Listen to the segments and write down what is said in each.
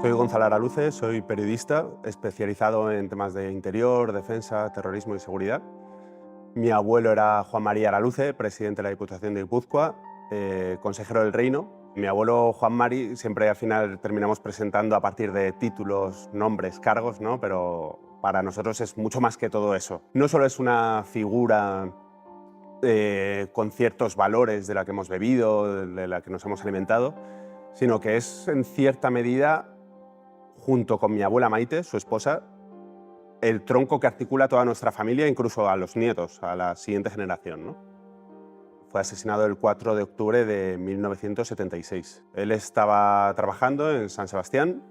Soy Gonzalo Araluce, soy periodista especializado en temas de interior, defensa, terrorismo y seguridad. Mi abuelo era Juan María Araluce, presidente de la Diputación de Guipúzcoa, consejero del Reino. Mi abuelo Juan Mari siempre al final terminamos presentando a partir de títulos, nombres, cargos, ¿no? Pero para nosotros es mucho más que todo eso. No solo es una figura con ciertos valores de la que hemos bebido, de la que nos hemos alimentado, sino que es en cierta medida, junto con mi abuela Maite, su esposa, el tronco que articula toda nuestra familia, incluso a los nietos, a la siguiente generación, ¿no? Fue asesinado el 4 de octubre de 1976. Él estaba trabajando en San Sebastián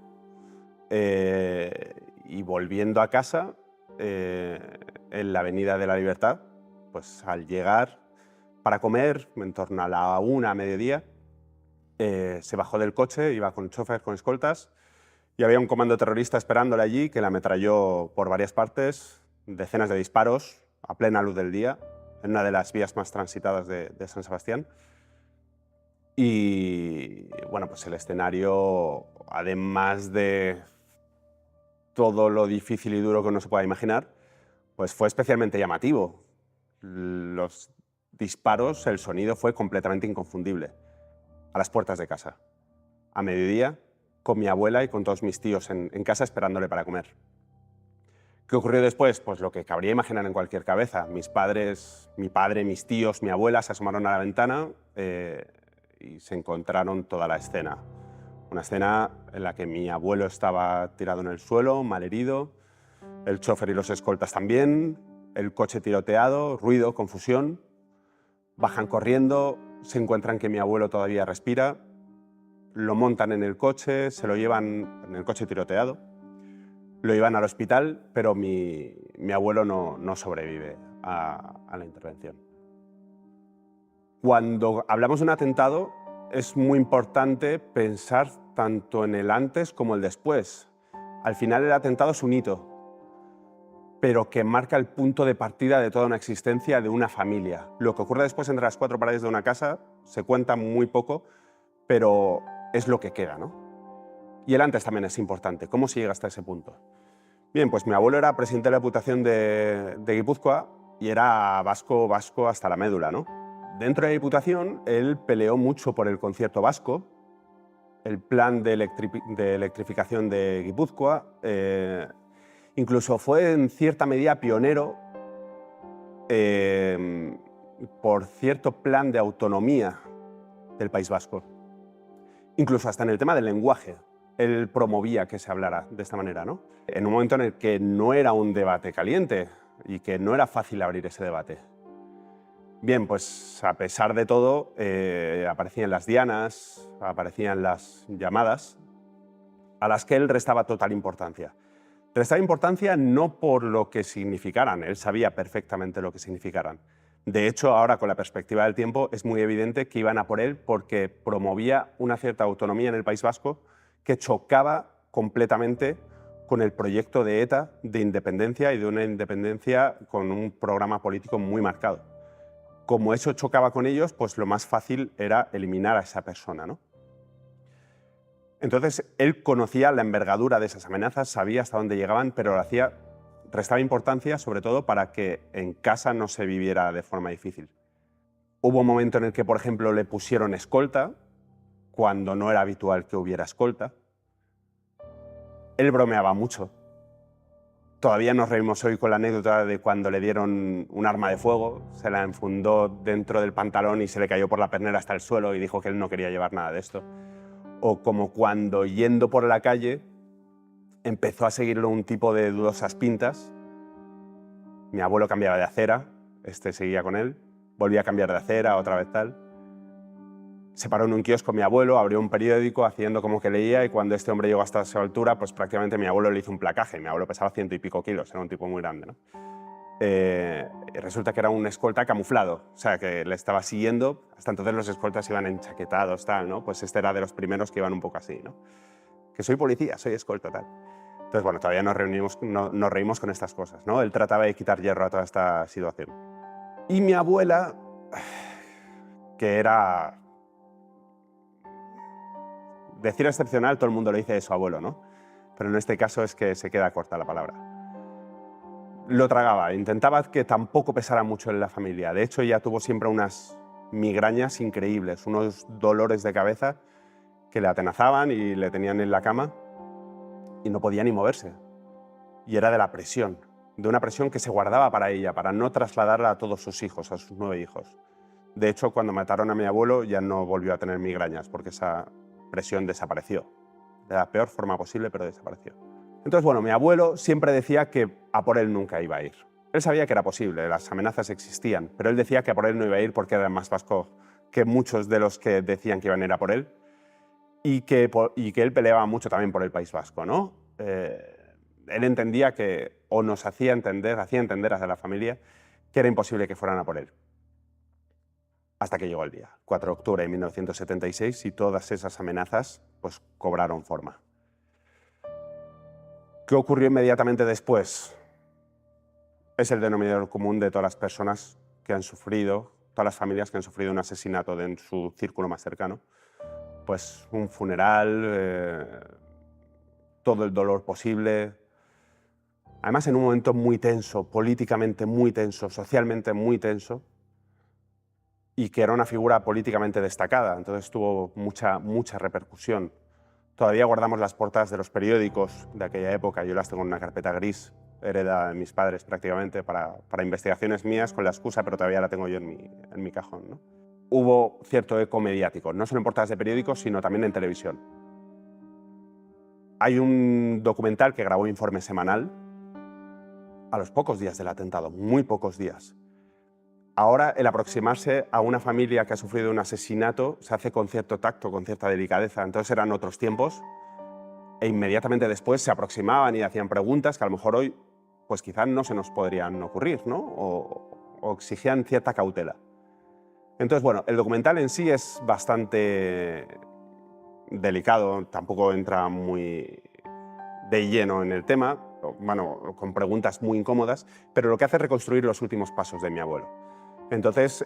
y volviendo a casa en la Avenida de la Libertad, pues al llegar para comer, en torno a la 1 a mediodía, se bajó del coche, iba con chofer, con escoltas, y había un comando terrorista esperándole allí que la ametralló por varias partes, decenas de disparos a plena luz del día, en una de las vías más transitadas de San Sebastián. Y bueno, pues el escenario, además de todo lo difícil y duro que uno se pueda imaginar, pues fue especialmente llamativo. Los disparos, el sonido fue completamente inconfundible. A las puertas de casa, a mediodía, con mi abuela y con todos mis tíos en casa esperándole para comer. ¿Qué ocurrió después? Pues lo que cabría imaginar en cualquier cabeza. Mis padres, mi padre, mis tíos, mi abuela se asomaron a la ventana y se encontraron toda la escena. Una escena en la que mi abuelo estaba tirado en el suelo, malherido, el chofer y los escoltas también, el coche tiroteado, ruido, confusión. Bajan corriendo, se encuentran que mi abuelo todavía respira, lo montan en el coche, se lo llevan en el coche tiroteado, lo llevan al hospital, pero mi abuelo no sobrevive a la intervención. Cuando hablamos de un atentado, es muy importante pensar tanto en el antes como el después. Al final el atentado es un hito, pero que marca el punto de partida de toda una existencia de una familia. Lo que ocurre después entre las cuatro paredes de una casa se cuenta muy poco, pero es lo que queda, ¿no? Y el antes también es importante. ¿Cómo se llega hasta ese punto? Bien, pues mi abuelo era presidente de la Diputación de Guipúzcoa y era vasco hasta la médula, ¿no? Dentro de la Diputación, él peleó mucho por el concierto vasco, el plan de electrificación de Guipúzcoa. Incluso fue en cierta medida pionero por cierto plan de autonomía del País Vasco. Incluso hasta en el tema del lenguaje, él promovía que se hablara de esta manera, ¿no? En un momento en el que no era un debate caliente y que no era fácil abrir ese debate. Bien, pues a pesar de todo, aparecían las dianas, aparecían las llamadas, a las que él restaba total importancia. Restaba importancia no por lo que significaran, él sabía perfectamente lo que significaran. De hecho, ahora con la perspectiva del tiempo es muy evidente que iban a por él porque promovía una cierta autonomía en el País Vasco que chocaba completamente con el proyecto de ETA de independencia y de una independencia con un programa político muy marcado. Como eso chocaba con ellos, pues lo más fácil era eliminar a esa persona, ¿no? Entonces, él conocía la envergadura de esas amenazas, sabía hasta dónde llegaban, pero restaba importancia sobre todo para que en casa no se viviera de forma difícil. Hubo un momento en el que, por ejemplo, le pusieron escolta, cuando no era habitual que hubiera escolta. Él bromeaba mucho. Todavía nos reímos hoy con la anécdota de cuando le dieron un arma de fuego, se la enfundó dentro del pantalón y se le cayó por la pernera hasta el suelo y dijo que él no quería llevar nada de esto. O como cuando, yendo por la calle, empezó a seguirlo un tipo de dudosas pintas. Mi abuelo cambiaba de acera, este seguía con él, volvía a cambiar de acera, otra vez tal. Se paró en un kiosco mi abuelo, abrió un periódico haciendo como que leía y cuando este hombre llegó hasta esa altura, pues prácticamente mi abuelo le hizo un placaje. Mi abuelo pesaba 100 y pico kilos, era un tipo muy grande, ¿no? Resulta que era un escolta camuflado, o sea, que le estaba siguiendo. Hasta entonces los escoltas iban enchaquetados, tal, ¿no? Pues este era de los primeros que iban un poco así, ¿no? Que soy policía, soy escolta, tal. Entonces, bueno, todavía nos reímos con estas cosas, ¿no? Él trataba de quitar hierro a toda esta situación. Y mi abuela, que era decir excepcional, todo el mundo le dice de su abuelo, ¿no? Pero en este caso es que se queda corta la palabra. Lo tragaba, intentaba que tampoco pesara mucho en la familia. De hecho, ella tuvo siempre unas migrañas increíbles, unos dolores de cabeza que le atenazaban y le tenían en la cama y no podía ni moverse. Y era de la presión, de una presión que se guardaba para ella, para no trasladarla a todos sus hijos, a sus 9 hijos. De hecho, cuando mataron a mi abuelo ya no volvió a tener migrañas porque esa presión desapareció. De la peor forma posible, pero desapareció. Entonces, bueno, mi abuelo siempre decía que a por él nunca iba a ir. Él sabía que era posible, las amenazas existían, pero él decía que a por él no iba a ir porque era más vasco que muchos de los que decían que iban a ir a por él y que él peleaba mucho también por el País Vasco, ¿no? Él entendía que, o nos hacía entender a la familia, que era imposible que fueran a por él. Hasta que llegó el día, 4 de octubre de 1976, y todas esas amenazas pues, cobraron forma. ¿Qué ocurrió inmediatamente después? Es el denominador común de todas las personas que han sufrido, todas las familias que han sufrido un asesinato en su círculo más cercano. Pues un funeral, todo el dolor posible. Además, en un momento muy tenso, políticamente muy tenso, socialmente muy tenso, y que era una figura políticamente destacada, entonces tuvo mucha repercusión. Todavía guardamos las portadas de los periódicos de aquella época, yo las tengo en una carpeta gris, heredada de mis padres prácticamente, para investigaciones mías con la excusa, pero todavía la tengo yo en mi cajón, ¿no? Hubo cierto eco mediático, no solo en portadas de periódicos, sino también en televisión. Hay un documental que grabó Informe Semanal a los pocos días del atentado, muy pocos días. Ahora, el aproximarse a una familia que ha sufrido un asesinato se hace con cierto tacto, con cierta delicadeza. Entonces eran otros tiempos e inmediatamente después se aproximaban y hacían preguntas que a lo mejor hoy, pues quizás no se nos podrían ocurrir, ¿no? O exigían cierta cautela. Entonces, bueno, el documental en sí es bastante delicado, tampoco entra muy de lleno en el tema, bueno, con preguntas muy incómodas, pero lo que hace es reconstruir los últimos pasos de mi abuelo. Entonces,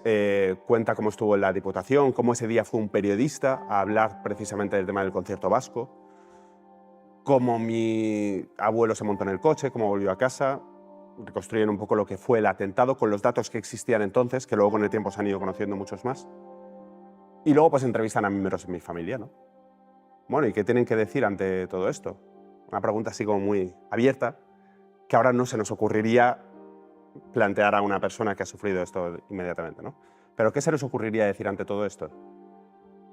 cuenta cómo estuvo en la Diputación, cómo ese día fue un periodista a hablar precisamente del tema del concierto vasco, cómo mi abuelo se montó en el coche, cómo volvió a casa, reconstruyen un poco lo que fue el atentado con los datos que existían entonces, que luego con el tiempo se han ido conociendo muchos más. Y luego pues entrevistan a miembros de mi familia, ¿no? Bueno, ¿y qué tienen que decir ante todo esto? Una pregunta así como muy abierta, que ahora no se nos ocurriría plantear a una persona que ha sufrido esto inmediatamente, ¿no? Pero ¿qué se les ocurriría decir ante todo esto?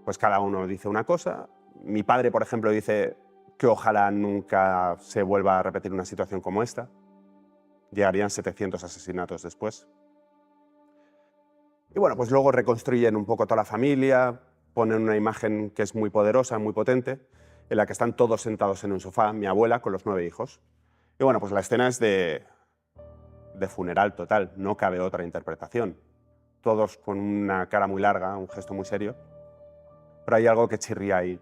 Pues cada uno dice una cosa. Mi padre, por ejemplo, dice que ojalá nunca se vuelva a repetir una situación como esta. Llegarían 700 asesinatos después. Y bueno, pues luego reconstruyen un poco toda la familia, ponen una imagen que es muy poderosa, muy potente, en la que están todos sentados en un sofá, mi abuela con los 9 hijos. Y bueno, pues la escena es de funeral total, no cabe otra interpretación. Todos con una cara muy larga, un gesto muy serio, pero hay algo que chirría ahí,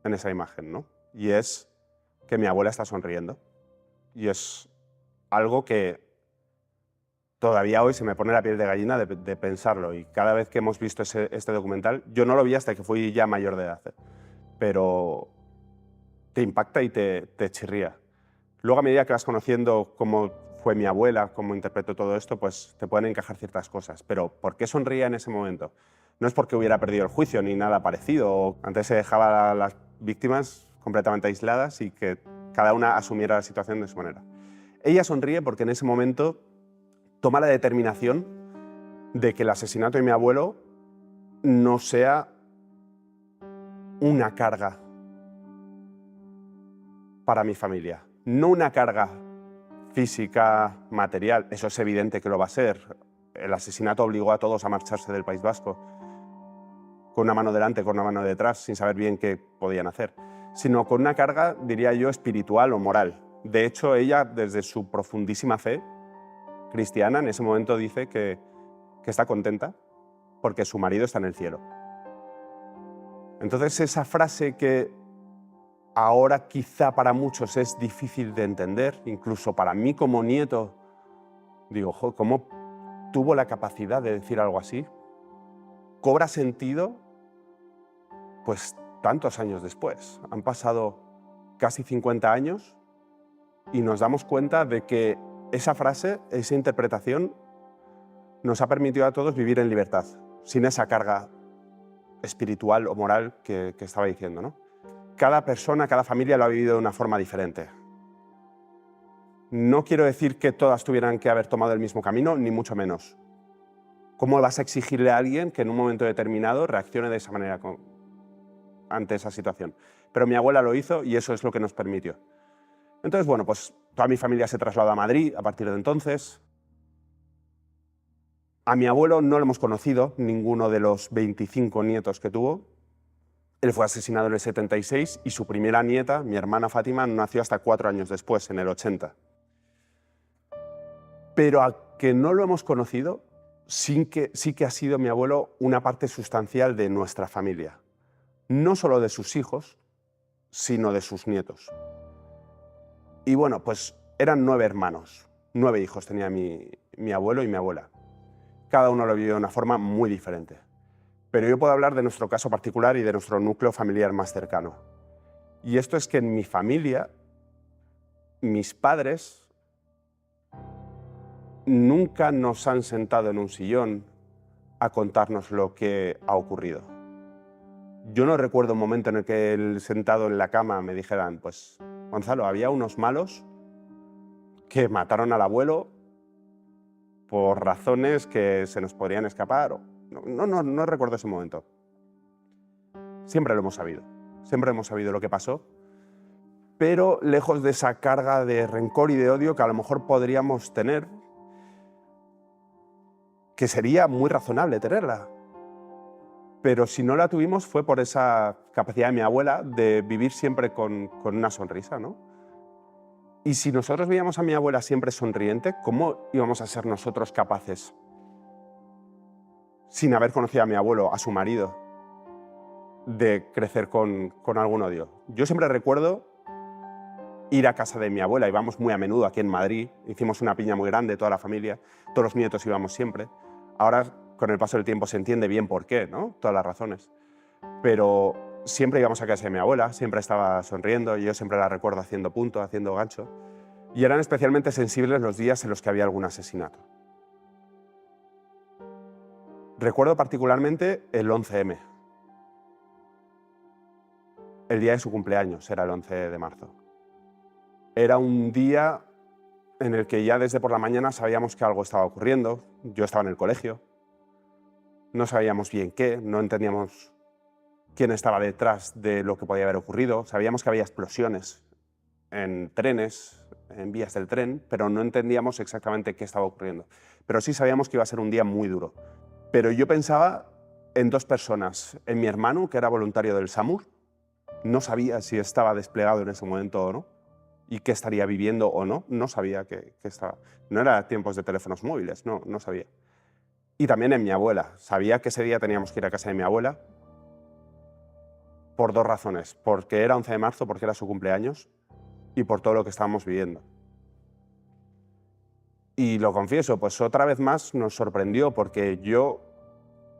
en esa imagen, ¿no? Y es que mi abuela está sonriendo. Y es algo que todavía hoy se me pone la piel de gallina de pensarlo. Y cada vez que hemos visto este documental, yo no lo vi hasta que fui ya mayor de edad, pero te impacta y te chirría. Luego, a medida que vas conociendo cómo fue mi abuela, cómo interpretó todo esto, pues te pueden encajar ciertas cosas. Pero ¿por qué sonría en ese momento? No es porque hubiera perdido el juicio ni nada parecido. Antes se dejaba a las víctimas completamente aisladas y que cada una asumiera la situación de su manera. Ella sonríe porque en ese momento toma la determinación de que el asesinato de mi abuelo no sea una carga para mi familia. No una carga física, material, eso es evidente que lo va a ser. El asesinato obligó a todos a marcharse del País Vasco, con una mano delante, con una mano detrás, sin saber bien qué podían hacer, sino con una carga, diría yo, espiritual o moral. De hecho, ella, desde su profundísima fe cristiana, en ese momento dice que está contenta porque su marido está en el cielo. Entonces, esa frase que ahora quizá para muchos es difícil de entender, incluso para mí como nieto, digo, ¿cómo tuvo la capacidad de decir algo así? Cobra sentido, pues tantos años después. Han pasado casi 50 años y nos damos cuenta de que esa frase, esa interpretación, nos ha permitido a todos vivir en libertad, sin esa carga espiritual o moral que estaba diciendo, ¿no? Cada persona, cada familia lo ha vivido de una forma diferente. No quiero decir que todas tuvieran que haber tomado el mismo camino, ni mucho menos. ¿Cómo vas a exigirle a alguien que en un momento determinado reaccione de esa manera ante esa situación? Pero mi abuela lo hizo y eso es lo que nos permitió. Entonces, bueno, pues toda mi familia se trasladó a Madrid a partir de entonces. A mi abuelo no lo hemos conocido, ninguno de los 25 nietos que tuvo. Él fue asesinado en el 76 y su primera nieta, mi hermana Fátima, nació hasta 4 años después, en el 80. Pero a que no lo hemos conocido, sí que ha sido mi abuelo una parte sustancial de nuestra familia. No solo de sus hijos, sino de sus nietos. Y bueno, pues eran 9 hermanos, 9 hijos tenía mi abuelo y mi abuela. Cada uno lo vivió de una forma muy diferente. Pero yo puedo hablar de nuestro caso particular y de nuestro núcleo familiar más cercano. Y esto es que en mi familia, mis padres nunca nos han sentado en un sillón a contarnos lo que ha ocurrido. Yo no recuerdo un momento en el que sentado en la cama me dijeran, pues, Gonzalo, había unos malos que mataron al abuelo por razones que se nos podrían escapar. No recuerdo ese momento. Siempre lo hemos sabido lo que pasó, pero lejos de esa carga de rencor y de odio que a lo mejor podríamos tener, que sería muy razonable tenerla. Pero si no la tuvimos fue por esa capacidad de mi abuela de vivir siempre con una sonrisa, ¿no? Y si nosotros veíamos a mi abuela siempre sonriente, ¿cómo íbamos a ser nosotros capaces, sin haber conocido a mi abuelo, a su marido, de crecer con algún odio? Yo siempre recuerdo ir a casa de mi abuela, íbamos muy a menudo aquí en Madrid, hicimos una piña muy grande, toda la familia, todos los nietos íbamos siempre. Ahora, con el paso del tiempo, se entiende bien por qué, ¿no? Todas las razones. Pero siempre íbamos a casa de mi abuela, siempre estaba sonriendo, y yo siempre la recuerdo haciendo punto, haciendo gancho. Y eran especialmente sensibles los días en los que había algún asesinato. Recuerdo particularmente el 11M. El día de su cumpleaños era el 11 de marzo. Era un día en el que ya desde por la mañana sabíamos que algo estaba ocurriendo. Yo estaba en el colegio. No sabíamos bien qué, no entendíamos quién estaba detrás de lo que podía haber ocurrido. Sabíamos que había explosiones en trenes, en vías del tren, pero no entendíamos exactamente qué estaba ocurriendo. Pero sí sabíamos que iba a ser un día muy duro. Pero yo pensaba en 2 personas. En mi hermano, que era voluntario del SAMUR. No sabía si estaba desplegado en ese momento o no, y qué estaría viviendo o no. No sabía que estaba. No era tiempos de teléfonos móviles, no sabía. Y también en mi abuela. Sabía que ese día teníamos que ir a casa de mi abuela por 2 razones. Porque era 11 de marzo, porque era su cumpleaños, y por todo lo que estábamos viviendo. Y lo confieso, pues otra vez más nos sorprendió, porque yo,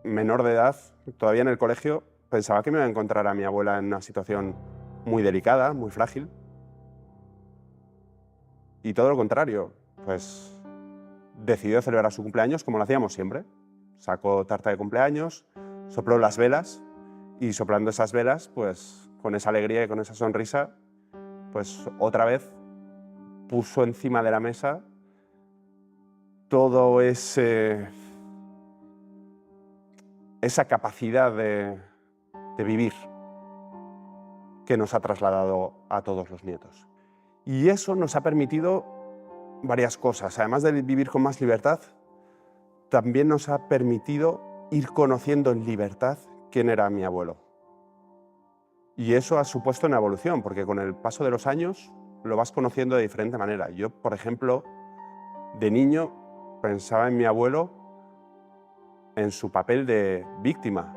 menor de edad, todavía en el colegio, pensaba que me iba a encontrar a mi abuela en una situación muy delicada, muy frágil. Y todo lo contrario, pues decidió celebrar su cumpleaños como lo hacíamos siempre. Sacó tarta de cumpleaños, sopló las velas y soplando esas velas, pues con esa alegría y con esa sonrisa, pues otra vez puso encima de la mesa todo esa capacidad de vivir que nos ha trasladado a todos los nietos. Y eso nos ha permitido varias cosas. Además de vivir con más libertad, también nos ha permitido ir conociendo en libertad quién era mi abuelo. Y eso ha supuesto una evolución, porque con el paso de los años lo vas conociendo de diferente manera. Yo, por ejemplo, de niño pensaba en mi abuelo en su papel de víctima.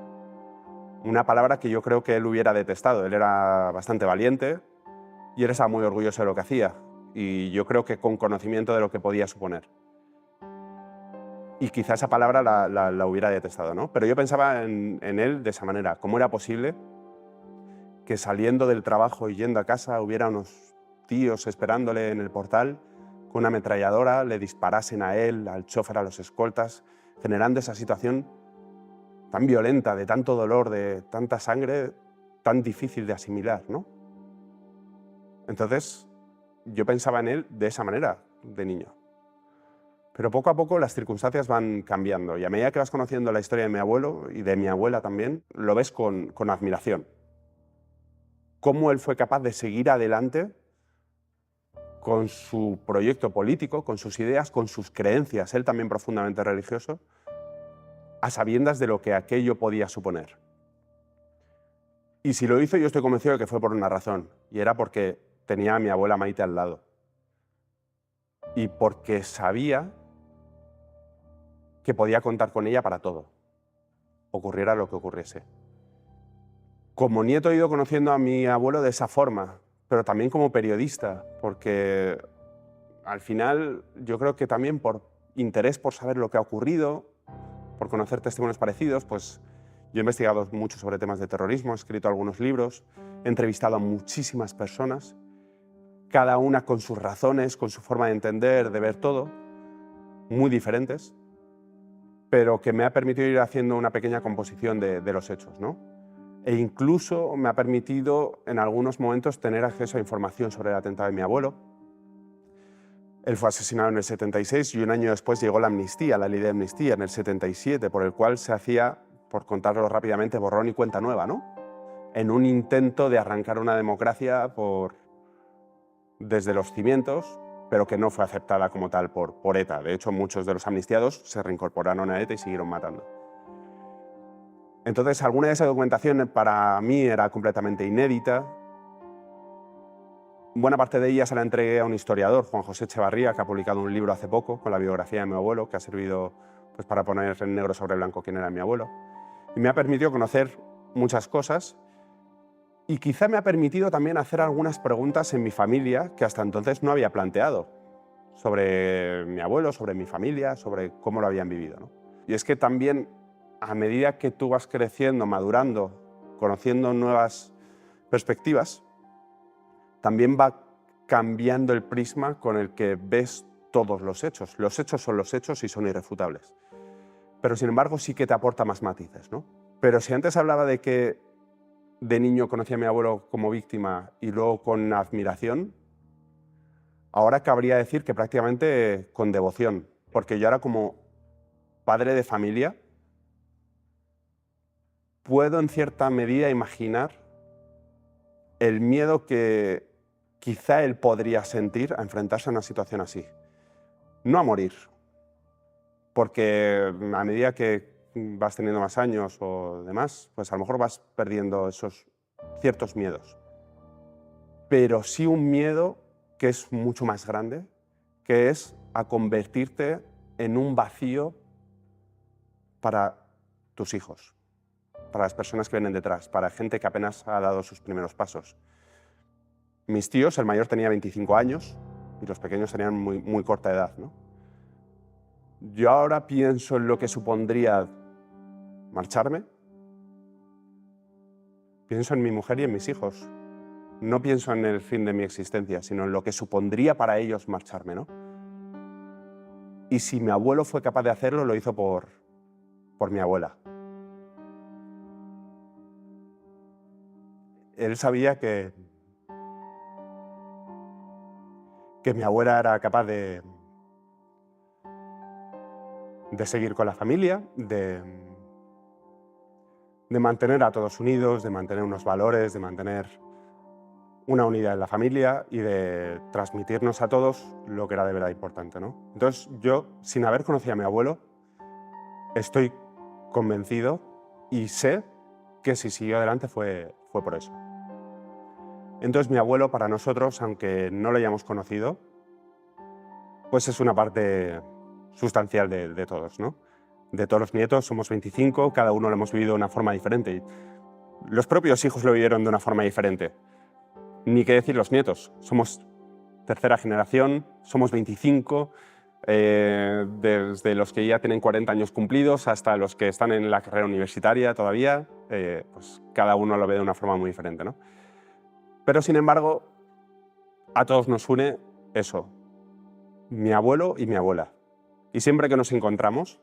Una palabra que yo creo que él hubiera detestado. Él era bastante valiente y él estaba muy orgulloso de lo que hacía. Y yo creo que con conocimiento de lo que podía suponer. Y quizá esa palabra la hubiera detestado, ¿no? Pero yo pensaba en él de esa manera. ¿Cómo era posible que saliendo del trabajo y yendo a casa hubiera unos tíos esperándole en el portal con una ametralladora, le disparasen a él, al chofer, a los escoltas, generando esa situación tan violenta, de tanto dolor, de tanta sangre, tan difícil de asimilar, ¿no? Entonces, yo pensaba en él de esa manera, de niño. Pero poco a poco las circunstancias van cambiando y a medida que vas conociendo la historia de mi abuelo y de mi abuela también, lo ves con admiración. Cómo él fue capaz de seguir adelante con su proyecto político, con sus ideas, con sus creencias, él también profundamente religioso, a sabiendas de lo que aquello podía suponer. Y si lo hizo, yo estoy convencido de que fue por una razón, y era porque tenía a mi abuela Maite al lado. Y porque sabía que podía contar con ella para todo, ocurriera lo que ocurriese. Como nieto he ido conociendo a mi abuelo de esa forma, pero también como periodista, porque al final yo creo que también por interés por saber lo que ha ocurrido, por conocer testimonios parecidos, pues yo he investigado mucho sobre temas de terrorismo, he escrito algunos libros, he entrevistado a muchísimas personas, cada una con sus razones, con su forma de entender, de ver todo, muy diferentes, pero que me ha permitido ir haciendo una pequeña composición de los hechos, ¿no? E incluso me ha permitido en algunos momentos tener acceso a información sobre el atentado de mi abuelo. Él fue asesinado en el 76 y un año después llegó la amnistía, la ley de amnistía en el 77, por el cual se hacía, por contarlo rápidamente, borrón y cuenta nueva, ¿no? En un intento de arrancar una democracia desde los cimientos, pero que no fue aceptada como tal por ETA. De hecho, muchos de los amnistiados se reincorporaron a ETA y siguieron matando. Entonces, alguna de esa documentación para mí era completamente inédita. Buena parte de ella se la entregué a un historiador, Juan José Echevarría, que ha publicado un libro hace poco con la biografía de mi abuelo, que ha servido pues, para poner en negro sobre blanco quién era mi abuelo. Y me ha permitido conocer muchas cosas y quizá me ha permitido también hacer algunas preguntas en mi familia que hasta entonces no había planteado sobre mi abuelo, sobre mi familia, sobre cómo lo habían vivido, ¿no? Y es que también a medida que tú vas creciendo, madurando, conociendo nuevas perspectivas, también va cambiando el prisma con el que ves todos los hechos. Los hechos son los hechos y son irrefutables. Pero sin embargo sí que te aporta más matices, ¿no? Pero si antes hablaba de que de niño conocí a mi abuelo como víctima y luego con admiración, ahora cabría decir que prácticamente con devoción, porque yo ahora como padre de familia puedo en cierta medida imaginar el miedo que quizá él podría sentir a enfrentarse a una situación así. No a morir, porque a medida que vas teniendo más años o demás, pues a lo mejor vas perdiendo esos ciertos miedos. Pero sí un miedo que es mucho más grande, que es a convertirte en un vacío para tus hijos, para las personas que vienen detrás, para gente que apenas ha dado sus primeros pasos. Mis tíos, el mayor tenía 25 años y los pequeños tenían muy corta edad, ¿no? Yo ahora pienso en lo que supondría marcharme, pienso en mi mujer y en mis hijos. No pienso en el fin de mi existencia, sino en lo que supondría para ellos marcharme, ¿no? Y si mi abuelo fue capaz de hacerlo, lo hizo por mi abuela. Él sabía que mi abuela era capaz de seguir con la familia, de mantener a todos unidos, de mantener unos valores, de mantener una unidad en la familia y de transmitirnos a todos lo que era de verdad importante, ¿no? Entonces yo, sin haber conocido a mi abuelo, estoy convencido y sé que si siguió adelante fue por eso. Entonces mi abuelo para nosotros, aunque no lo hayamos conocido, pues es una parte sustancial de todos, ¿no? De todos los nietos, somos 25, cada uno lo hemos vivido de una forma diferente. Los propios hijos lo vivieron de una forma diferente. Ni qué decir los nietos, somos tercera generación, somos 25, desde los que ya tienen 40 años cumplidos hasta los que están en la carrera universitaria todavía, pues cada uno lo ve de una forma muy diferente, ¿no? Pero sin embargo, a todos nos une eso, mi abuelo y mi abuela. Y siempre que nos encontramos,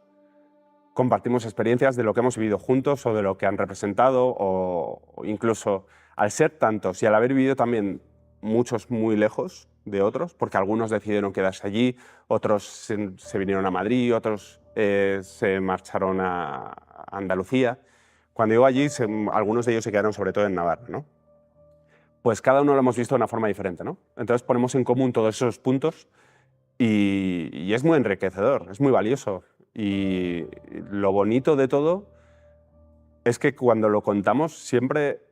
compartimos experiencias de lo que hemos vivido juntos o de lo que han representado, o incluso al ser tantos y al haber vivido también muchos muy lejos de otros, porque algunos decidieron quedarse allí, otros se vinieron a Madrid, otros se marcharon a Andalucía. Cuando digo allí, algunos de ellos se quedaron sobre todo en Navarra, ¿no? Pues cada uno lo hemos visto de una forma diferente, ¿no? Entonces ponemos en común todos esos puntos y es muy enriquecedor, es muy valioso. Y lo bonito de todo es que cuando lo contamos siempre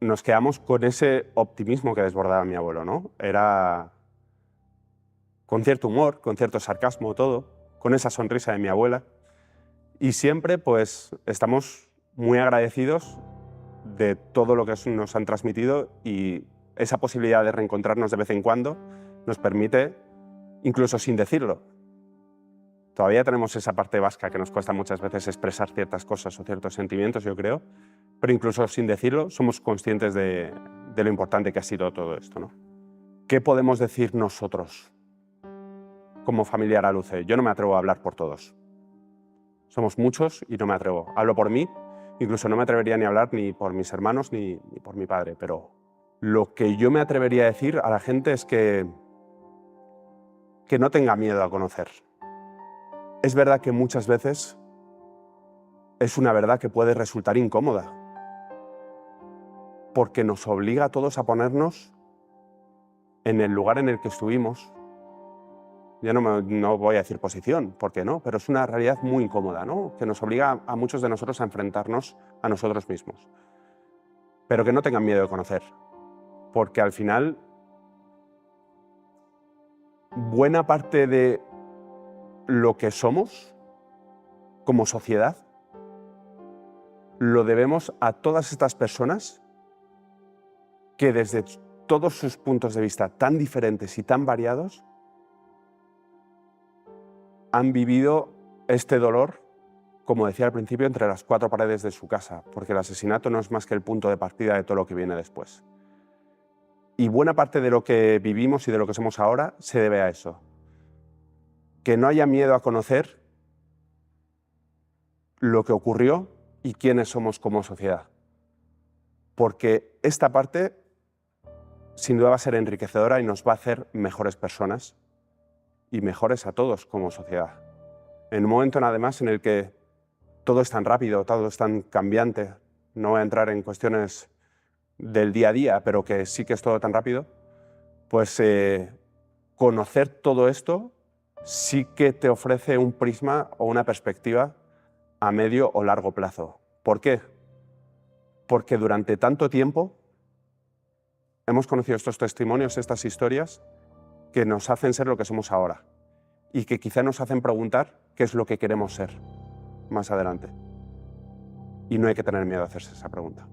nos quedamos con ese optimismo que desbordaba mi abuelo, ¿no? Era con cierto humor, con cierto sarcasmo, todo, con esa sonrisa de mi abuela. Y siempre pues estamos muy agradecidos de todo lo que nos han transmitido, y esa posibilidad de reencontrarnos de vez en cuando nos permite, incluso sin decirlo. Todavía tenemos esa parte vasca que nos cuesta muchas veces expresar ciertas cosas o ciertos sentimientos, yo creo, pero incluso sin decirlo somos conscientes de lo importante que ha sido todo esto, ¿no? ¿Qué podemos decir nosotros como familia Araluce? Yo no me atrevo a hablar por todos. Somos muchos y no me atrevo. Hablo por mí, incluso no me atrevería ni a hablar ni por mis hermanos ni por mi padre, pero lo que yo me atrevería a decir a la gente es que no tenga miedo a conocer. Es verdad que muchas veces es una verdad que puede resultar incómoda, porque nos obliga a todos a ponernos en el lugar en el que estuvimos. Ya no voy a decir posición, porque no, pero es una realidad muy incómoda, ¿no? Que nos obliga a muchos de nosotros a enfrentarnos a nosotros mismos. Pero que no tengan miedo de conocer, porque al final buena parte de lo que somos como sociedad lo debemos a todas estas personas que desde todos sus puntos de vista tan diferentes y tan variados han vivido este dolor, como decía al principio, entre las cuatro paredes de su casa, porque el asesinato no es más que el punto de partida de todo lo que viene después. Y buena parte de lo que vivimos y de lo que somos ahora se debe a eso. Que no haya miedo a conocer lo que ocurrió y quiénes somos como sociedad. Porque esta parte sin duda va a ser enriquecedora y nos va a hacer mejores personas y mejores a todos como sociedad. En un momento además en el que todo es tan rápido, todo es tan cambiante, no voy a entrar en cuestiones del día a día, pero que sí que es todo tan rápido, pues conocer todo esto sí que te ofrece un prisma o una perspectiva a medio o largo plazo. ¿Por qué? Porque durante tanto tiempo hemos conocido estos testimonios, estas historias, que nos hacen ser lo que somos ahora y que quizá nos hacen preguntar qué es lo que queremos ser más adelante. Y no hay que tener miedo a hacerse esa pregunta.